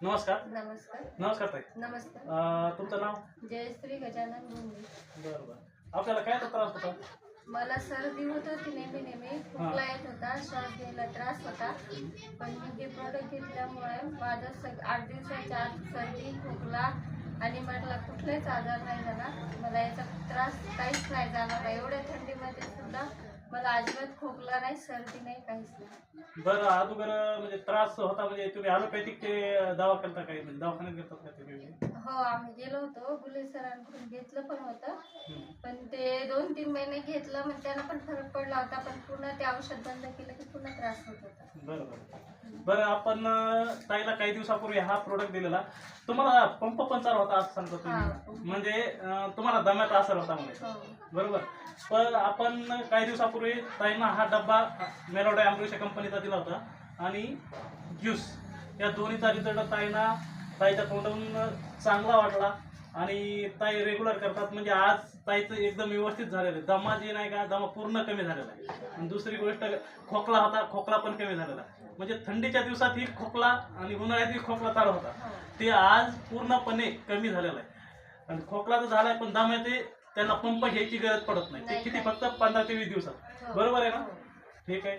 नमस्कार. नमस्कार. नमस्कार ताई. नमस्कार. तुमचं नाव? जयश्री गजानन भोंगे. बरं बरं. आपल्याला काय त्रास होता? मला सर्दी होत होती नेहमी खोकला येत होता, श्वास घ्यायला त्रास होता. पण मी हे प्रोडक्ट घेतल्यामुळे माझं 8 दिवसाच्या आत सर्दी, खोकला आणि मला कुठलाच आजार नाही झाला. मला याचा त्रास काहीच नाही झाला. एवढ्या थंडीमध्ये सुद्धा मला अजिबात खोकला नाही, सर्दी नाही, काहीच नाही. बरं, अगोदर म्हणजे त्रास होता म्हणजे तुम्ही ॲलोपॅथिकचे दवा करता काही म्हणजे दवाखान्यात घेतात का तुम्ही? हो, आम्ही गेलो होतो. गुले सरांकडून घेतलं पण होतं. पण ते 2-3 महिने घेतलं, मग त्याला पण फरक पडला होता. पण पुन्हा ते औषध बंद केलं की पुन्हा त्रास होत होता. बरं बरं. बरं, आपण ताईला काही दिवसापूर्वी हा प्रोडक्ट दिलेला. तुम्हाला पंप पण चालू होता असं सांगतो तुम्ही, म्हणजे तुम्हाला दम्याचा असर होता म्हणजे, हो. बरोबर. पण आपण काही दिवसापूर्वी ताईंना हा डब्बा मेलोडा अमृषा कंपनीचा दिला होता आणि ज्यूस, या दोन्हीचा रिझल्ट ताईच्या तोंडातून चांगला वाटला आणि ताई रेग्युलर करतात. म्हणजे आज ताईचं एकदम व्यवस्थित झालेलं आहे. दमा जे नाही का, दमा पूर्ण कमी झालेला आहे. आणि दुसरी गोष्ट, खोकला होता, खोकला पण कमी झालेला आहे. म्हणजे थंडीच्या दिवसातही खोकला आणि उन्हाळ्यातही खोकला चालू होता, ते आज पूर्णपणे कमी झालेला आहे. आणि खोकला तर झालाय, पण दम्याचे त्यांना पंप घ्यायची गरज पडत नाही. ते किती, फक्त 15 ते 20 दिवसात. बरोबर आहे ना? ठीक आहे.